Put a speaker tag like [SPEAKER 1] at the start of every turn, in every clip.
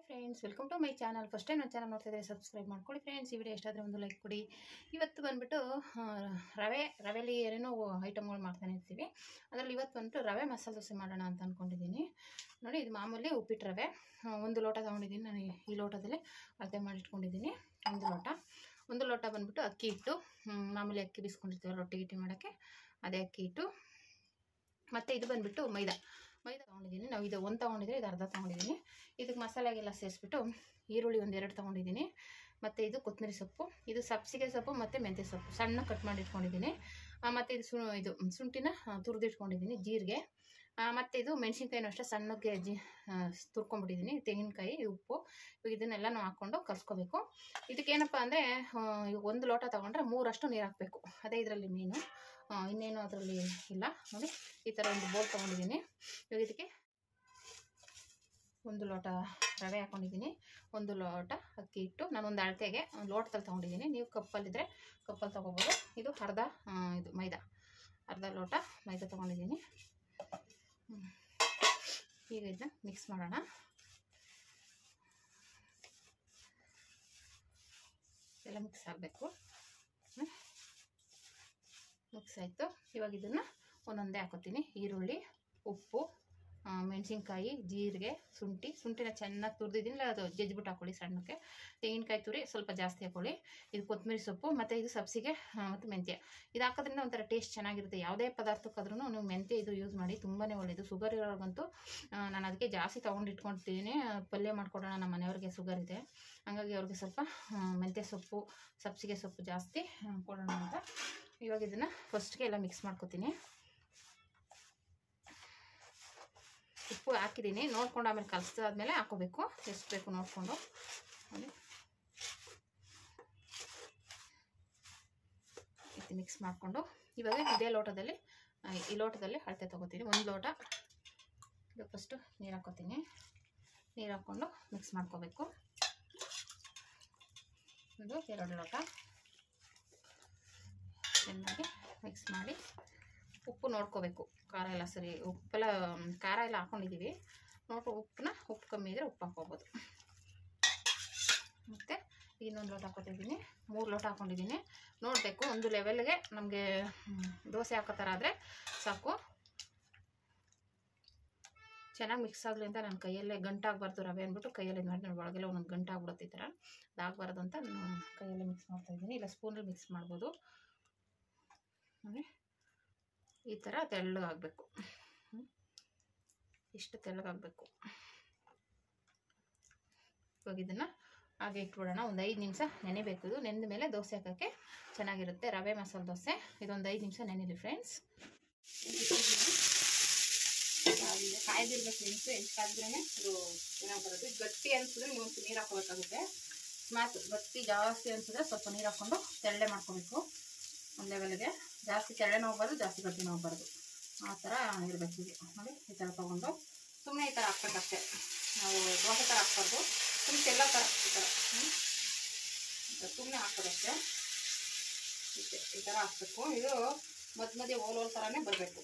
[SPEAKER 1] Friends, welcome to my channel. First time ನನ್ನ channel ನೋಡ್ತಿದ್ರೆ subscribe ಮಾಡ್ಕೊಳ್ಳಿ ಫ್ರೆಂಡ್ಸ್. ಈ ವಿಡಿಯೋ ಎಷ್ಟಾದರೆ ಒಂದು ಲೈಕ್ ಕೊಡಿ. ಇವತ್ತು ಬಂದುಬಿಟ್ಟು ರವೆಲಿ ಏನೇನೋ ಐಟಮ್ಗಳು ಮಾಡ್ತಾನೆ ಇರ್ತೀವಿ. ಅದರಲ್ಲಿ ಇವತ್ತು ಬಂದುಬಿಟ್ಟು ರವೆ ಮಸಾಲೆ ದೋಸೆ ಮಾಡೋಣ ಅಂತ ಅಂದ್ಕೊಂಡಿದ್ದೀನಿ. ನೋಡಿ, ಇದು ಮಾಮೂಲಿ ಉಪ್ಪಿಟ್ಟು ರವೆ. ಒಂದು ಲೋಟ ತೊಗೊಂಡಿದ್ದೀನಿ ನಾನು. ಈ ಲೋಟದಲ್ಲಿ ಅಳತೆ ಮಾಡಿಟ್ಕೊಂಡಿದ್ದೀನಿ. ಒಂದು ಲೋಟ ಬಂದುಬಿಟ್ಟು ಅಕ್ಕಿ ಹಿಟ್ಟು, ಮಾಮೂಲಿ ಅಕ್ಕಿ ಬಿಸ್ಕೊಂಡಿರ್ತೀವಿ ರೊಟ್ಟಿ ಗಿಟ್ಟಿ ಮಾಡೋಕ್ಕೆ, ಅದೇ ಅಕ್ಕಿ ಹಿಟ್ಟು. ಮತ್ತು ಇದು ಬಂದುಬಿಟ್ಟು ಮೈದಾ ತೊಗೊಂಡಿದ್ದೀನಿ. ನಾವು ಇದು ಒಂದು ತೊಗೊಂಡಿದ್ರೆ ಇದು ಅರ್ಧ ತೊಗೊಂಡಿದ್ದೀನಿ. ಇದಕ್ಕೆ ಮಸಾಲೆಗೆಲ್ಲ ಸೇರಿಸ್ಬಿಟ್ಟು ಈರುಳ್ಳಿ ಒಂದು 2 ತೊಗೊಂಡಿದ್ದೀನಿ. ಮತ್ತು ಇದು ಕೊತ್ತಂಬರಿ ಸೊಪ್ಪು, ಇದು ಸಬ್ಸಿಗೆ ಸೊಪ್ಪು ಮತ್ತು ಮೆಂತ್ಯ ಸೊಪ್ಪು ಸಣ್ಣ ಕಟ್ ಮಾಡಿ ಇಟ್ಕೊಂಡಿದ್ದೀನಿ. ಮತ್ತು ಇದು ಶುಂಠಿನ ತುರಿದಿಟ್ಕೊಂಡಿದ್ದೀನಿ, ಜೀರಿಗೆ. ಮತ್ತು ಇದು ಮೆಣಸಿನ್ಕಾಯಿನೂ ಅಷ್ಟೇ ಸಣ್ಣಕ್ಕೆ ತುರ್ಕೊಂಡ್ಬಿಟ್ಟಿದ್ದೀನಿ. ತೆಂಗಿನಕಾಯಿ, ಉಪ್ಪು, ಇವಾಗ ಇದನ್ನೆಲ್ಲನೂ ಹಾಕ್ಕೊಂಡು ಕಲಿಸ್ಕೋಬೇಕು. ಇದಕ್ಕೇನಪ್ಪ ಅಂದರೆ, ಈಗ 1 ಲೋಟ ತೊಗೊಂಡ್ರೆ 3 ನೀರು ಹಾಕಬೇಕು. ಅದೇ ಇದರಲ್ಲಿ ಮೀನು, ಇನ್ನೇನು ಅದರಲ್ಲಿ ಇಲ್ಲ. ನೋಡಿ, ಈ ಥರ ಒಂದು ಬೋಲ್ ತೊಗೊಂಡಿದ್ದೀನಿ. ಇವಾಗ ಇದಕ್ಕೆ 1 ಲೋಟ ರವೆ ಹಾಕ್ಕೊಂಡಿದ್ದೀನಿ, 1 ಲೋಟ ಅಕ್ಕಿ ಹಿಟ್ಟು. ನಾನು ಒಂದು ಅಳತೆಗೆ ಲೋಟದಲ್ಲಿ ತೊಗೊಂಡಿದ್ದೀನಿ. ನೀವು ಕಪ್ಪಲ್ಲಿದ್ದರೆ ಕಪ್ಪಲ್ಲಿ ತೊಗೋಬೋದು. ಇದು ಇದು ಅರ್ಧ ಲೋಟ ಮೈದಾ ತೊಗೊಂಡಿದ್ದೀನಿ. ಈಗ ಇದನ್ನ ಮಿಕ್ಸ್ ಮಾಡೋಣ. ಎಲ್ಲ ಮಿಕ್ಸ್ ಆಗಬೇಕು. ಮಿಕ್ಸ್ ಆಯಿತು. ಇವಾಗ ಇದನ್ನು ಒಂದೊಂದೇ ಹಾಕೋತೀನಿ. ಈರುಳ್ಳಿ, ಉಪ್ಪು, ಮೆಣಸಿನ್ಕಾಯಿ, ಜೀರಿಗೆ, ಶುಂಠಿನ ಚೆನ್ನಾಗಿ ತುರಿದಿದ್ದೀನಿ. ಅದು ಜಜ್ಜಿಬಿಟ್ಟು ಹಾಕ್ಕೊಳ್ಳಿ ಸಣ್ಣಕ್ಕೆ. ತೆಂಗಿನಕಾಯಿ ತುರಿ ಸ್ವಲ್ಪ ಜಾಸ್ತಿ ಹಾಕ್ಕೊಳ್ಳಿ. ಇದು ಕೊತ್ತಂಬರಿ ಸೊಪ್ಪು ಮತ್ತು ಇದು ಸಬ್ಸಿಗೆ ಮತ್ತು ಮೆಂತ್ಯ. ಇದು ಹಾಕೋದ್ರಿಂದ ಒಂಥರ ಟೇಸ್ಟ್ ಚೆನ್ನಾಗಿರುತ್ತೆ. ಯಾವುದೇ ಪದಾರ್ಥಕ್ಕಾದ್ರೂ ನೀವು ಮೆಂತ್ಯ ಇದು ಯೂಸ್ ಮಾಡಿ, ತುಂಬಾ ಒಳ್ಳೆಯದು. ಶುಗರ್ ಇರೋರ್ಗಂತೂ ನಾನು ಅದಕ್ಕೆ ಜಾಸ್ತಿ ತೊಗೊಂಡಿಟ್ಕೊಳ್ತೀನಿ. ಪಲ್ಯ ಮಾಡ್ಕೊಡೋಣ, ನಮ್ಮ ಮನೆಯವ್ರಿಗೆ ಶುಗರ್ ಇದೆ, ಹಾಗಾಗಿ ಅವ್ರಿಗೆ ಸ್ವಲ್ಪ ಮೆಂತ್ಯ ಸೊಪ್ಪು, ಸಬ್ಸಿಗೆ ಸೊಪ್ಪು ಜಾಸ್ತಿ ಕೊಡೋಣ ಅಂತ. ಇವಾಗ ಇದನ್ನು ಫಸ್ಟ್ಗೆ ಎಲ್ಲ ಮಿಕ್ಸ್ ಮಾಡ್ಕೊತೀನಿ. ಉಪ್ಪು ಹಾಕಿದ್ದೀನಿ, ನೋಡ್ಕೊಂಡು ಆಮೇಲೆ ಕಲಿಸ್ದಾದ್ಮೇಲೆ ಹಾಕೋಬೇಕು. ಎಷ್ಟು ಬೇಕು ನೋಡಿಕೊಂಡು. ನೋಡಿ, ಇದು ಮಿಕ್ಸ್ ಮಾಡಿಕೊಂಡು ಇವಾಗ ಇದೇ ಲೋಟದಲ್ಲಿ, ಈ ಲೋಟದಲ್ಲಿ ಅಳತೆ ತೊಗೋತೀನಿ. 1 ಲೋಟ ಇದು ಫಸ್ಟು ನೀರು ಹಾಕೋತೀನಿ. ನೀರು ಹಾಕ್ಕೊಂಡು ಮಿಕ್ಸ್ ಮಾಡ್ಕೋಬೇಕು. ಇದು 2 ಲೋಟ ಚೆನ್ನಾಗಿ ಮಿಕ್ಸ್ ಮಾಡಿ ಉಪ್ಪು ನೋಡ್ಕೋಬೇಕು. ಖಾರ ಎಲ್ಲ ಸರಿ, ಖಾರ ಎಲ್ಲ ಹಾಕ್ಕೊಂಡಿದ್ದೀವಿ. ಉಪ್ಪು ಕಮ್ಮಿ ಇದ್ದರೆ ಉಪ್ಪು ಹಾಕ್ಕೋಬೋದು. ಮತ್ತು ಇನ್ನೊಂದು ಲೋಟ ಹಾಕೋತಿದ್ದೀನಿ. 3 ಲೋಟ ಹಾಕ್ಕೊಂಡಿದ್ದೀನಿ. ನೋಡಬೇಕು, ಒಂದು ಲೆವೆಲ್ಗೆ ನಮಗೆ ದೋಸೆ ಹಾಕೋ ಥರ ಆದರೆ ಸಾಕು. ಚೆನ್ನಾಗಿ ಮಿಕ್ಸ್ ಆಗಲಿ ಅಂತ ನಾನು ಕೈಯಲ್ಲೇ ಗಂಟಾಗಬಾರ್ದು ರವೆ ಅಂದ್ಬಿಟ್ಟು ಕೈಯಲ್ಲಿ ಮಾಡಿ ಒಳಗೆಲ್ಲ ಒಂದೊಂದು ಗಂಟಾಗ್ಬಿಡುತ್ತೆ. ಈ ಥರ ಅದಾಗಬಾರ್ದು ಅಂತ ನಾನು ಕೈಯಲ್ಲೇ ಮಿಕ್ಸ್ ಮಾಡ್ತಾಯಿದ್ದೀನಿ. ಇಲ್ಲ ಸ್ಪೂನಲ್ಲಿ ಮಿಕ್ಸ್ ಮಾಡ್ಬೋದು. ನೋಡಿ, ಈ ಥರ ತೆಳ್ಳಗಾಗಬೇಕು. ಇಷ್ಟು ತೆಳ್ಳಗಾಗಬೇಕು. ಇವಾಗ ಇದನ್ನು ಹಾಗೆ ಇಟ್ಬಿಡೋಣ. ಒಂದು 5 ನಿಮಿಷ ನೆನೆಬೇಕು. ಇದು ನೆನೆದ ಮೇಲೆ ದೋಸೆ ಹಾಕೋಕ್ಕೆ ಚೆನ್ನಾಗಿರುತ್ತೆ. ರವೆ ಮಸಾಲೆ ದೋಸೆ ಇದೊಂದು 5 ನಿಮಿಷ ನೆನೆಲಿ ಫ್ರೆಂಡ್ಸ್. ಕಾಯ್ದಿರ್ಬೇಕು ಫ್ರೆಂಡ್ಸು. ಕಾಯ್ದ್ರೇ ಇದು ಚೆನ್ನಾಗಿ ಬರುತ್ತೆ. ಗಟ್ಟಿ ಅನಿಸಿದ್ರೆ ನೀವು ನೀರು ಹಾಕೋಬೇಕಾಗುತ್ತೆ. ಗಟ್ಟಿ ಜಾಸ್ತಿ ಅನಿಸಿದ್ರೆ ಸ್ವಲ್ಪ ನೀರು ಹಾಕ್ಕೊಂಡು ತೆಳ್ಳೆ ಮಾಡ್ಕೋಬೇಕು. ಒಂದು ಲೆವೆಲ್ಗೆ ಜಾಸ್ತಿ ತೆಳ್ಳನೂ ಹೋಗ್ಬಾರ್ದು, ಜಾಸ್ತಿ ಗಟ್ಟಿನೂ ಹೋಗ್ಬಾರ್ದು. ಆ ಥರ ಇರಬೇಕು. ಇದು ನೋಡಿ, ಈ ಥರ ತೊಗೊಂಡು ಸುಮ್ಮನೆ ಈ ಥರ ಹಾಕ್ಬೇಕಷ್ಟೆ. ನಾವು ದೋಸೆ ಥರ ಹಾಕ್ಬಾರ್ದು, ಸುಮ್ಮನೆ ಎಲ್ಲ ಥರ ಈ ಥರ ಸುಮ್ಮನೆ ಹಾಕ್ಬೇಕಷ್ಟೆ. ಈ ಥರ ಹಾಕ್ಬೇಕು. ಇದು ಮಧ್ಯೆ ಓಲ್ ಥರನೇ ಬರಬೇಕು.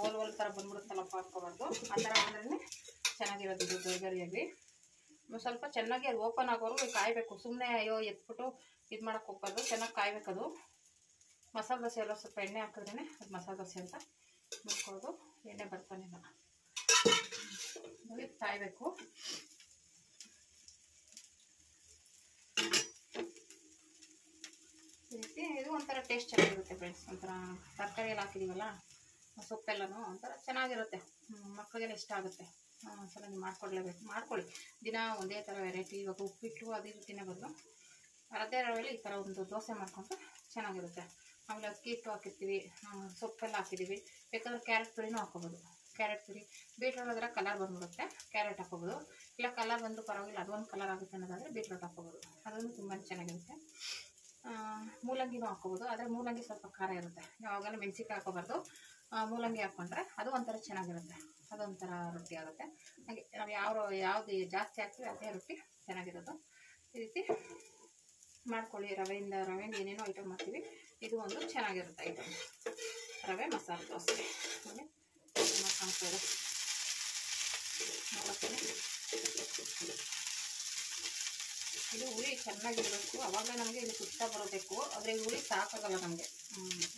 [SPEAKER 1] ಓಲ್ ಥರ ಬಂದ್ಬಿಡುತ್ತಲ್ಲಪ್ಪ ಹಾಕ್ಕೋಬಾರ್ದು. ಆ ಥರ ಅಂದ್ರೆ ಚೆನ್ನಾಗಿರೋದು. ಇದು ಗರಿಗರಿಯಾಗಿ ಸ್ವಲ್ಪ ಚೆನ್ನಾಗಿ ಅದು ಓಪನ್ ಆಗೋರು ಕಾಯಬೇಕು. ಸುಮ್ಮನೆ ಅಯ್ಯೋ ಎತ್ಬಿಟ್ಟು ಇದು ಮಾಡೋಕ್ಕೆ ಹೋಗ್ಬಾರ್ದು. ಚೆನ್ನಾಗಿ ಕಾಯ್ಬೇಕದು. ಮಸಾಲೆ ದೋಸೆ ಎಲ್ಲ ಸ್ವಲ್ಪ ಎಣ್ಣೆ ಹಾಕಿದ್ರೇ ಅದು ಮಸಾಲೆ ದೋಸೆ ಅಂತ ಮುಟ್ಕೊಳ್ಳೋದು. ಎಣ್ಣೆ ಬರ್ತಾನಿಲ್ಲ, ನೋಡಿ ಕಾಯಬೇಕು. ಈ ರೀತಿ ಇದು ಒಂಥರ ಟೇಸ್ಟ್ ಚೆನ್ನಾಗಿರುತ್ತೆ ಫ್ರೆಂಡ್ಸ್. ಒಂಥರ ತರಕಾರಿ ಎಲ್ಲ ಹಾಕಿದ್ದೀವಲ್ಲ, ಸೊಪ್ಪೆಲ್ಲನೂ ಒಂಥರ ಚೆನ್ನಾಗಿರುತ್ತೆ. ಮಕ್ಕಳಿಗೆಲ್ಲ ಇಷ್ಟ ಆಗುತ್ತೆ. ಚೆನ್ನಾಗಿ ಮಾಡ್ಕೊಳ್ಳಿ. ದಿನ ಒಂದೇ ಥರ ವೆರೈಟಿ. ಇವಾಗ ಉಪ್ಪಿಟ್ಟು ಅದೇ ರೀತಿನೇ ಬದಲು ಅದೇ ರವೆಯಲ್ಲಿ ಈ ಥರ ಒಂದು ದೋಸೆ ಮಾಡ್ಕೊಂಡ್ರೆ ಚೆನ್ನಾಗಿರುತ್ತೆ. ಆಮೇಲೆ ಅಕ್ಕಿ ಹಿಟ್ಟು ಹಾಕಿರ್ತೀವಿ, ಸೊಪ್ಪೆಲ್ಲ ಹಾಕಿದ್ದೀವಿ. ಬೇಕಾದ್ರೆ ಕ್ಯಾರೆಟ್ ತುರಿನೂ ಹಾಕೋಬೋದು. ಕ್ಯಾರೆಟ್ ತುರಿ ಬೀಟ್ರೋಟ್ ಆದರೆ ಕಲರ್ ಬಂದ್ಬಿಡುತ್ತೆ. ಕ್ಯಾರೆಟ್ ಹಾಕೋಬೋದು. ಇಲ್ಲ ಕಲರ್ ಬಂದು ಪರವಾಗಿಲ್ಲ, ಅದೊಂದು ಕಲರ್ ಆಗುತ್ತೆ ಅನ್ನೋದಾದರೆ ಬೀಟ್ರೋಟ್ ಹಾಕೋಬೋದು. ಅದೊಂದು ತುಂಬಾ ಚೆನ್ನಾಗಿರುತ್ತೆ. ಮೂಲಂಗಿನೂ ಹಾಕೋಬೋದು. ಆದರೆ ಮೂಲಂಗಿ ಸ್ವಲ್ಪ ಖಾರ ಇರುತ್ತೆ. ಯಾವಾಗಲೂ ಮೆಣಸಿನ್ಕಾಯಿ ಹಾಕೋಬಾರ್ದು. ಮೂಲಂಗಿ ಹಾಕ್ಕೊಂಡ್ರೆ ಅದು ಒಂಥರ ಚೆನ್ನಾಗಿರುತ್ತೆ. ಅದೊಂಥರ ರೊಟ್ಟಿ ಆಗುತ್ತೆ. ಹಾಗೆ ನಾವು ಯಾವುದು ಜಾಸ್ತಿ ಹಾಕ್ತೀವಿ ಅದೇ ರೊಟ್ಟಿ ಚೆನ್ನಾಗಿರೋದು. ಈ ರೀತಿ ಮಾಡ್ಕೊಳ್ಳಿ. ರವೆಯಿಂದ ಏನೇನೋ ಐಟಮ್ ಮಾಡ್ತೀವಿ. ಇದು ಒಂದು ಚೆನ್ನಾಗಿರುತ್ತೆ ಐಟಮ್, ರವೆ ಮಸಾಲೆ ದೋಸೆ. ಕಾಣ್ತಾ ಇದೆ. ಇದು ಉರಿ ಚೆನ್ನಾಗಿರಬೇಕು, ಅವಾಗ ನಮಗೆ ಇದು ಸುತ್ತ ಬರಬೇಕು. ಆದರೆ ಉರಿ ಸಾಕಾಗಲ್ಲ ನಮಗೆ.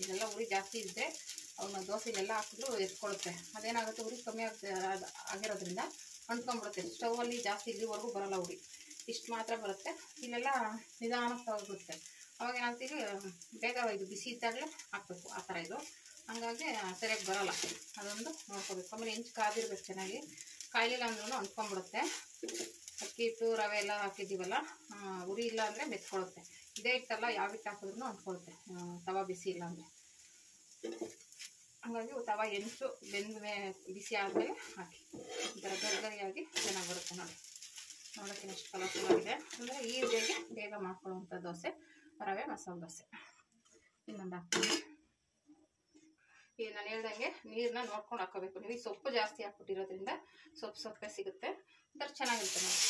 [SPEAKER 1] ಇದೆಲ್ಲ ಉರಿ ಜಾಸ್ತಿ ಇದ್ದರೆ ಅವನ್ನ ದೋಸೆಲೆಲ್ಲ ಹಾಕಿದ್ರು ಎತ್ಕೊಳ್ಳುತ್ತೆ. ಅದೇನಾಗುತ್ತೆ, ಉರಿ ಕಮ್ಮಿ ಆಗಿರೋದ್ರಿಂದ ಅಂಟ್ಕೊಂಡ್ಬಿಡುತ್ತೆ. ಸ್ಟೌವಲ್ಲಿ ಜಾಸ್ತಿ ಇಲ್ಲಿವರೆಗೂ ಬರೋಲ್ಲ ಉರಿ, ಇಷ್ಟು ಮಾತ್ರ ಬರುತ್ತೆ. ಇಲ್ಲೆಲ್ಲ ನಿಧಾನಕ್ಕೆ ಹೋಗುತ್ತೆ. ಅವಾಗ ಏನಾಗ್ತೀವಿ, ಬೇಗ ಇದು ಬಿಸಿ ಇದ್ದಾಗಲೇ ಹಾಕಬೇಕು. ಆ ಥರ ಇದು ಹಂಗಾಗಿ ಸರಿಯಾಗಿ ಬರೋಲ್ಲ. ಅದೊಂದು ನೋಡ್ಕೋಬೇಕು. ಆಮೇಲೆ ಹೆಂಚು ಕಾದಿರ್ಬೇಕು ಚೆನ್ನಾಗಿ. ಕಾಯಿಲಿಲ್ಲ ಅಂದ್ರೂ ಅಂಟ್ಕೊಂಡ್ಬಿಡುತ್ತೆ. ಅಕ್ಕಿ ಹಿಟ್ಟು ರವೆ ಎಲ್ಲ ಹಾಕಿದ್ದೀವಲ್ಲ, ಉರಿ ಇಲ್ಲ ಅಂದರೆ ಮೆತ್ಕೊಳ್ಳುತ್ತೆ. ಇದೇ ಹಿಟ್ಟಲ್ಲ, ಯಾವ ಹಿಟ್ಟು ಹಾಕಿದ್ರೂ ಅಂಟ್ಕೊಳ್ಳುತ್ತೆ ತವಾ ಬಿಸಿ ಇಲ್ಲ ಅಂದರೆ. ಹಾಗಾಗಿ ತವಾ ಹೆಂಚು ಬಿಸಿ ಆದಮೇಲೆ ಹಾಕಿ ಈ ಥರ ಗರಿಗರಿಯಾಗಿ ಚೆನ್ನಾಗಿ ಬರುತ್ತೆ ನೋಡಿ. ನೋಡೋಕ್ಕೆ ಎಷ್ಟು ಕಲರ್ಫುಲ್ ಆಗಿದೆ ಅಂದರೆ ಈಸಿಯಾಗಿ ಬೇಗ ಮಾಡ್ಕೊಳ್ಳುವಂಥ ದೋಸೆ ರವೆ ಮಸಾಲೆ ದೋಸೆ. ಇನ್ನೊಂದು ಹಾಕ್ತೀನಿ. ಈಗ ನಾನು ಹೇಳ್ದಂಗೆ ನೀರನ್ನ ನೋಡ್ಕೊಂಡು ಹಾಕೋಬೇಕು. ನೀವು ಸೊಪ್ಪು ಜಾಸ್ತಿ ಹಾಕ್ಬಿಟ್ಟಿರೋದ್ರಿಂದ ಸೊಪ್ಪೆ ಸಿಗುತ್ತೆ, ಒಂಥರ ಚೆನ್ನಾಗಿರುತ್ತೆ ನೋಡಿ.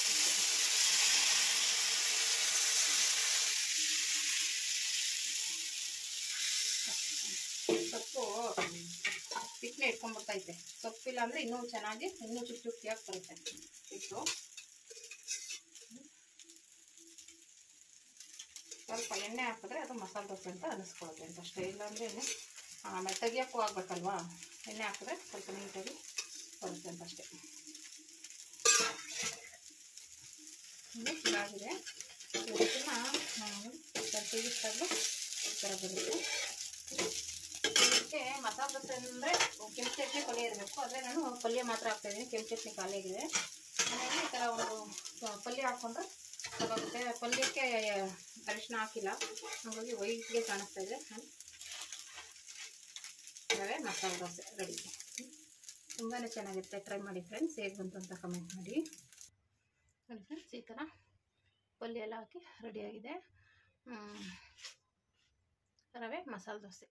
[SPEAKER 1] ಸೊಪ್ಪು ತಿಕ್ಕನೆ ಇಟ್ಕೊಂಡ್ಬಿಡ್ತೈತೆ. ಸೊಪ್ಪಿಲ್ಲ ಅಂದರೆ ಇನ್ನೂ ಚೆನ್ನಾಗಿ ಇನ್ನೂ ಚುಟ್ಟಿಯಾಗಿ ಬರುತ್ತೆ ಇಟ್ಟು. ಸ್ವಲ್ಪ ಎಣ್ಣೆ ಹಾಕಿದ್ರೆ ಅದು ಮಸಾಲೆ ದೋಸೆ ಅಂತ ಅನ್ನಿಸ್ಕೊಳ್ಳುತ್ತೆ ಅಂತ ಅಷ್ಟೇ. ಇಲ್ಲಾಂದರೆ ಆಮೇಲೆ ತೆಗಿಯೋಕ್ಕೂ ಆಗ್ಬೇಕಲ್ವಾ, ಎಣ್ಣೆ ಹಾಕಿದ್ರೆ ಸ್ವಲ್ಪ ನೀಟಾಗಿ ಬರುತ್ತೆ ಅಂತ ಅಷ್ಟೇ. ಇನ್ನೂ ಚೆನ್ನಾಗಿದೆ. ಇದನ್ನು ತೆಗಿಸ್ತಾಗಲೂ ಈ ಥರ ಬರುತ್ತೆ. ಇದಕ್ಕೆ ಮಸಾಲೆ ದೋಸೆ ಅಂದರೆ ಕೆಂಪು ಚಟ್ನಿ ಪಲ್ಯ ಇರಬೇಕು. ಆದರೆ ನಾನು ಪಲ್ಯ ಮಾತ್ರ ಹಾಕ್ತಾಯಿದ್ದೀನಿ, ಕೆಂಪು ಚಟ್ನಿ ಖಾಲಿಯಾಗಿದೆ. ಹಾಗಾಗಿ ಈ ಥರ ಒಂದು ಪಲ್ಯ ಹಾಕ್ಕೊಂಡ್ರೆ ಸಾಕಾಗುತ್ತೆ. ಪಲ್ಯಕ್ಕೆ ಅರಿಶಿನ ಹಾಕಿಲ್ಲ, ಹಾಗಾಗಿ ವೈಟ್ಗೆ ಕಾಣಿಸ್ತಾ ಇದೆ. ರವೆ ಮಸಾಲೆ ದೋಸೆ ರೆಡಿ. ತುಂಬಾ ಚೆನ್ನಾಗಿರುತ್ತೆ. ಟ್ರೈ ಮಾಡಿ ಫ್ರೆಂಡ್ಸ್, ಹೇಗೆ ಬಂತು ಅಂತ ಕಮೆಂಟ್ ಮಾಡಿ. ನೋಡಿ ಫ್ರೆಂಡ್ಸ್, ಈ ಥರ ಪಲ್ಯ ಎಲ್ಲ ಹಾಕಿ ರೆಡಿಯಾಗಿದೆ ರವೆ ಮಸಾಲೆ ದೋಸೆ.